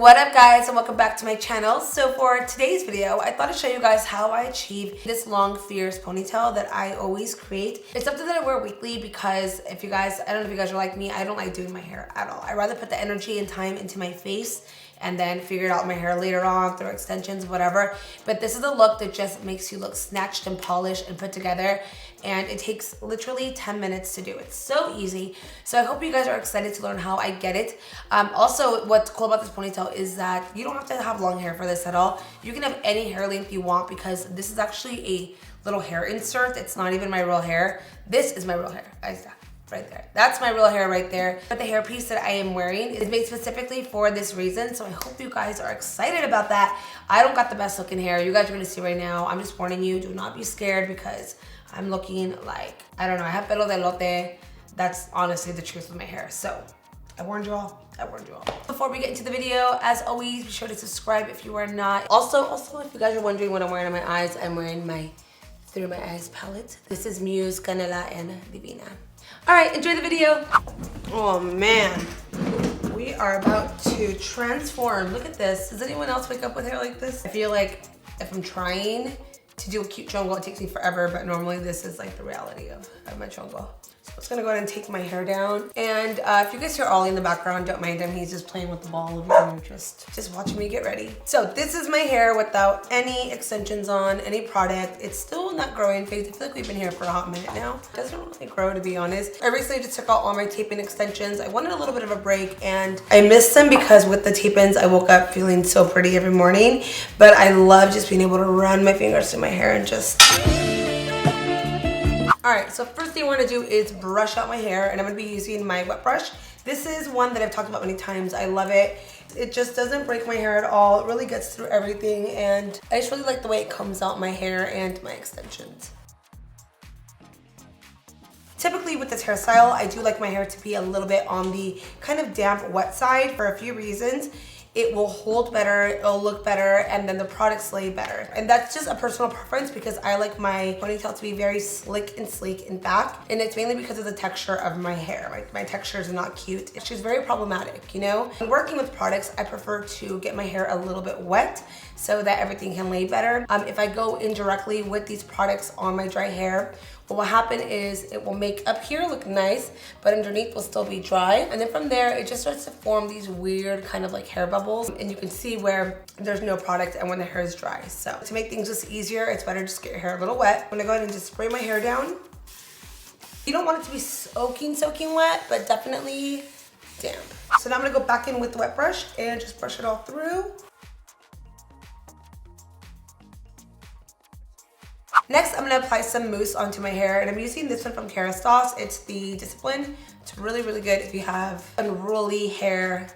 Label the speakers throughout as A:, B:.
A: What up guys, and welcome back to my channel. So for today's video, I thought I'd show you guys how I achieve this long fierce ponytail that I always create. It's something that I wear weekly because I don't know if you guys are like me, I don't like doing my hair at all. I rather put the energy and time into my face and then figure it out my hair later on through extensions, whatever. But this is a look that just makes you look snatched and polished and put together. And it takes literally 10 minutes to do. It's so easy. So I hope you guys are excited to learn how I get it. Also, what's cool about this ponytail is that you don't have to have long hair for this at all. You can have any hair length you want because this is actually a little hair insert. It's not even my real hair. This is my real hair. Right there. That's my real hair right there. But the hairpiece that I am wearing is made specifically for this reason. So I hope you guys are excited about that. I don't got the best looking hair. You guys are gonna see right now. I'm just warning you, do not be scared because I'm looking like, I don't know, I have pelo de elote. That's honestly the truth with my hair. So I warned you all. Before we get into the video, as always, be sure to subscribe if you are not. Also, if you guys are wondering what I'm wearing on my eyes, I'm wearing my Through My Eyes palette. This is Muse, Canela, and Divina. All right, enjoy the video. Oh man, we are about to transform. Look at this. Does anyone else wake up with hair like this? I feel like if I'm trying to do a cute chongo, it takes me forever, but normally this is like the reality of my chongo. So I'm just gonna go ahead and take my hair down. And if you guys hear Ollie in the background, don't mind him. He's just playing with the ball and just watching me get ready. So this is my hair without any extensions on, any product. It's still in that growing phase. I feel like we've been here for a hot minute now. It doesn't really grow, to be honest. I recently just took out all my tape-in extensions. I wanted a little bit of a break and I missed them because with the tape-ins, I woke up feeling so pretty every morning. But I love just being able to run my fingers through my hair and just... All right, so first thing I want to do is brush out my hair, and I'm going to be using my wet brush. This is one that I've talked about many times. I love it. It just doesn't break my hair at all. It really gets through everything, and I just really like the way it combs out my hair and my extensions. Typically with this hairstyle, I do like my hair to be a little bit on the kind of damp, wet side for a few reasons. It will hold better, it'll look better, and then the products lay better. And that's just a personal preference because I like my ponytail to be very slick and sleek in back. And it's mainly because of the texture of my hair. My texture is not cute. It's just very problematic, you know? When working with products, I prefer to get my hair a little bit wet so that everything can lay better. If I go in directly with these products on my dry hair, what will happen is it will make up here look nice, but underneath will still be dry. And then from there, it just starts to form these weird kind of like hair bubbles. And you can see where there's no product and when the hair is dry. So to make things just easier, it's better just get your hair a little wet. I'm gonna go ahead and just spray my hair down. You don't want it to be soaking wet, but definitely damp. So now I'm gonna go back in with the wet brush and just brush it all through. Next, I'm gonna apply some mousse onto my hair, and I'm using this one from Kerastase. It's the Discipline. It's really, really good if you have unruly hair.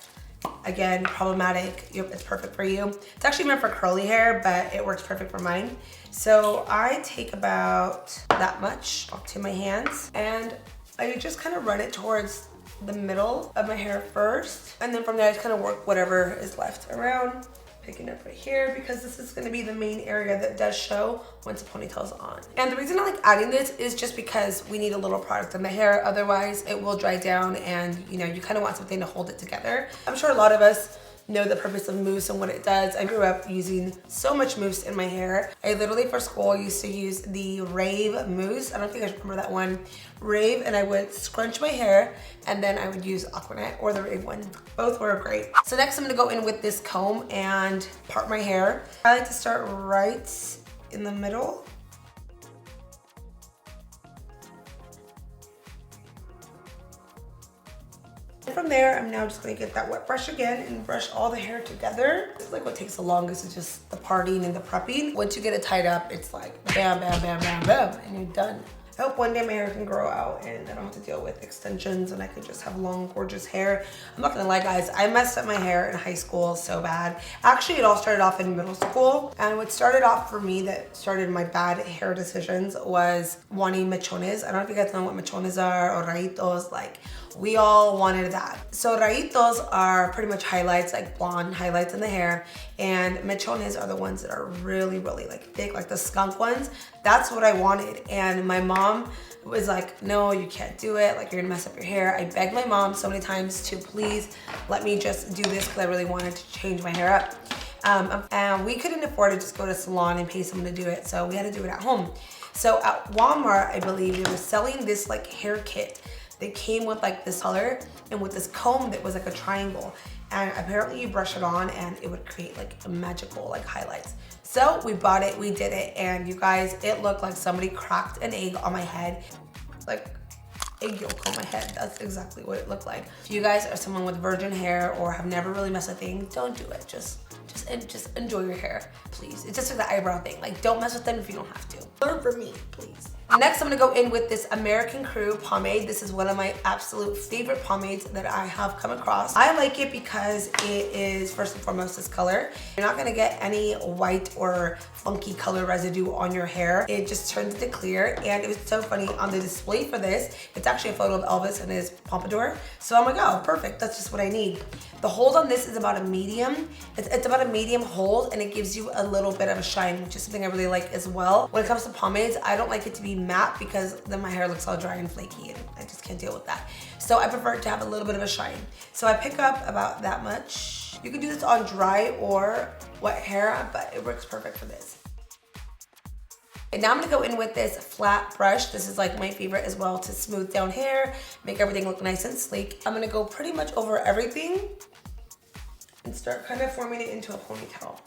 A: Again, problematic. Yep, it's perfect for you. It's actually meant for curly hair, but it works perfect for mine. So I take about that much onto my hands, and I just kind of run it towards the middle of my hair first, and then from there I just kind of work whatever is left around. Picking up right here because this is going to be the main area that does show once the ponytail's on. And the reason I like adding this is just because we need a little product in the hair, otherwise it will dry down and you know you kind of want something to hold it together. I'm sure a lot of us know the purpose of mousse and what it does. I grew up using so much mousse in my hair. I literally for school used to use the Rave mousse. I don't know if you guys remember that one. Rave, and I would scrunch my hair and then I would use Aquanet or the Rave one. Both were great. So next I'm gonna go in with this comb and part my hair. I like to start right in the middle. From there, I'm now just gonna get that wet brush again and brush all the hair together. It's like what takes the longest is just the parting and the prepping. Once you get it tied up, it's like bam, bam, bam, bam, bam, and you're done. I hope one day my hair can grow out and I don't have to deal with extensions and I can just have long, gorgeous hair. I'm not gonna lie, guys, I messed up my hair in high school so bad. Actually, it all started off in middle school. And what started off for me that started my bad hair decisions was wanting mechones. I don't know if you guys know what mechones are or rayitos, like we all wanted that. So rayitos are pretty much highlights, like blonde highlights in the hair, and mechones are the ones that are really, really like thick, like the skunk ones. That's what I wanted. And my mom was like, no, you can't do it. Like, you're gonna mess up your hair. I begged my mom so many times to please let me just do this because I really wanted to change my hair up. And we couldn't afford to just go to a salon and pay someone to do it, so we had to do it at home. So at Walmart, I believe, they were selling this like hair kit. They came with like this color and with this comb that was like a triangle. And apparently you brush it on and it would create like a magical like highlights. So we bought it, we did it, and you guys, it looked like somebody cracked an egg on my head. Like egg yolk on my head. That's exactly what it looked like. If you guys are someone with virgin hair or have never really messed with things, don't do it. Just enjoy your hair, please. It's just like the eyebrow thing. Like, don't mess with them if you don't have to. Learn from me, please. Next, I'm gonna go in with this American Crew pomade. This is one of my absolute favorite pomades that I have come across. I like it because it is, first and foremost, this color. You're not gonna get any white or funky color residue on your hair. It just turns into clear, and it was so funny on the display for this. It's actually a photo of Elvis and his pompadour. So I'm like, oh, perfect, that's just what I need. The hold on this is about a medium. It's about a medium hold, and it gives you a little bit of a shine, which is something I really like as well. When it comes to pomades, I don't like it to be matte because then my hair looks all dry and flaky and I just can't deal with that. So I prefer it to have a little bit of a shine. So I pick up about that much. You can do this on dry or wet hair, but it works perfect for this. And now I'm gonna go in with this flat brush. This is like my favorite as well to smooth down hair, make everything look nice and sleek. I'm gonna go pretty much over everything and start kind of forming it into a ponytail.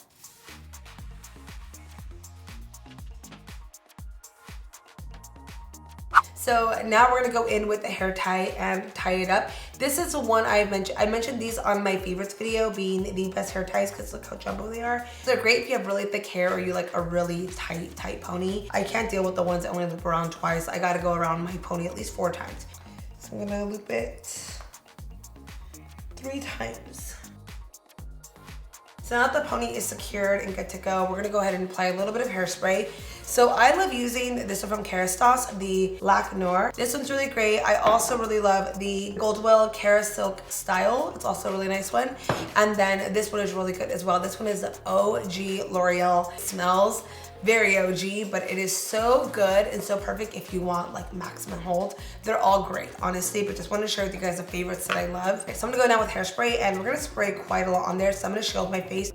A: So now we're gonna go in with the hair tie and tie it up. This is the one I mentioned these on my favorites video being the best hair ties because look how jumbo they are. They're great if you have really thick hair or you like a really tight pony. I can't deal with the ones that only loop around twice. I gotta go around my pony at least 4 times. So I'm gonna loop it 3 times. So now that the pony is secured and good to go, we're gonna go ahead and apply a little bit of hairspray. So I love using this one from Kerastase, the Black Noir. This one's really great. I also really love the Goldwell Cara Silk Style. It's also a really nice one. And then this one is really good as well. This one is the OG L'Oreal. It smells very OG, but it is so good and so perfect if you want like maximum hold. They're all great, honestly, but just want to share with you guys the favorites that I love. Okay, so I'm gonna go now with hairspray, and we're gonna spray quite a lot on there. So I'm gonna shield my face.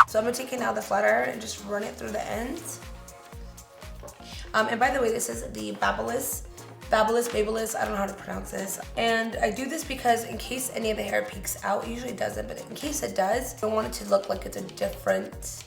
A: So I'm gonna take it now the flat iron and just run it through the ends. And by the way, this is the Babyliss, I don't know how to pronounce this. And I do this because in case any of the hair peeks out, it usually doesn't, but in case it does, I want it to look like it's a different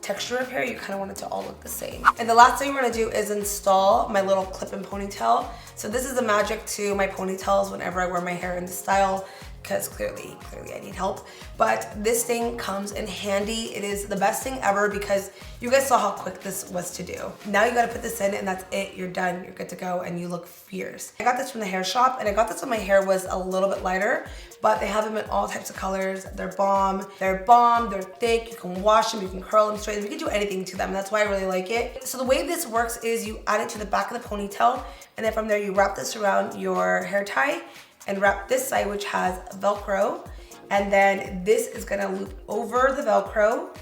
A: texture of hair. You kind of want it to all look the same. And the last thing we're gonna do is install my little clip-in ponytail. So this is the magic to my ponytails whenever I wear my hair in this style, because clearly I need help. But this thing comes in handy. It is the best thing ever because you guys saw how quick this was to do. Now you gotta put this in and that's it. You're done, you're good to go, and you look fierce. I got this from the hair shop, and I got this when my hair was a little bit lighter, but they have them in all types of colors. They're bomb, they're thick, you can wash them, you can curl them, straighten them, you can do anything to them. That's why I really like it. So the way this works is you add it to the back of the ponytail, and then from there you wrap this around your hair tie, and wrap this side, which has Velcro, and then this is gonna loop over the Velcro,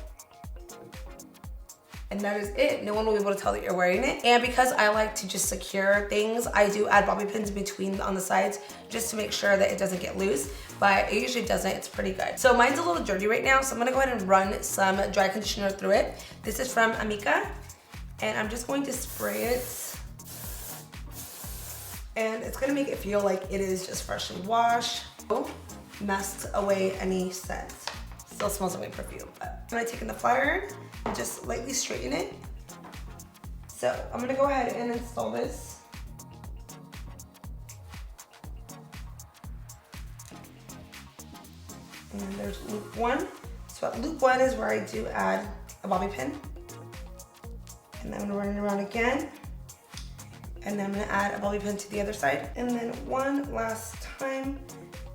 A: and that is it. No one will be able to tell that you're wearing it. And because I like to just secure things, I do add bobby pins in between on the sides just to make sure that it doesn't get loose, but it usually doesn't. It's pretty good. So mine's a little dirty right now, so I'm gonna go ahead and run some dry conditioner through it. This is from Amika, and I'm just going to spray it. And it's gonna make it feel like it is just freshly washed. Messed away any scent. Still smells like my perfume, but I'm gonna take in the flat iron and just lightly straighten it. So I'm gonna go ahead and install this. And then there's loop 1. So at loop 1 is where I do add a bobby pin. And then I'm gonna run it around again. And then I'm gonna add a bobby pin to the other side. And then one last time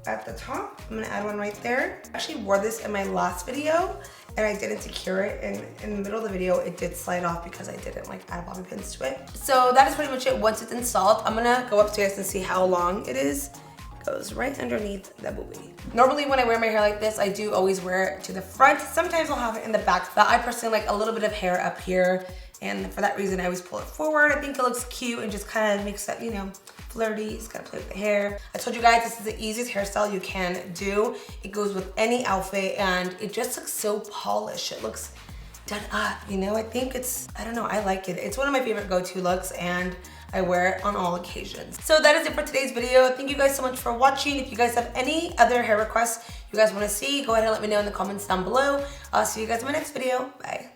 A: at the top, I'm gonna add one right there. I actually wore this in my last video and I didn't secure it, and in the middle of the video, it did slide off because I didn't like add bobby pins to it. So that is pretty much it. Once it's installed, I'm gonna go upstairs and see how long it is. It goes right underneath the boobie. Normally when I wear my hair like this, I do always wear it to the front. Sometimes I'll have it in the back, but I personally like a little bit of hair up here And for that reason, I always pull it forward. I think it looks cute and just kind of makes it, you know, flirty. Just gotta play with the hair. I told you guys this is the easiest hairstyle you can do. It goes with any outfit and it just looks so polished. It looks done up, you know? I think it's, I don't know, I like it. It's one of my favorite go-to looks and I wear it on all occasions. So that is it for today's video. Thank you guys so much for watching. If you guys have any other hair requests you guys want to see, go ahead and let me know in the comments down below. I'll see you guys in my next video. Bye.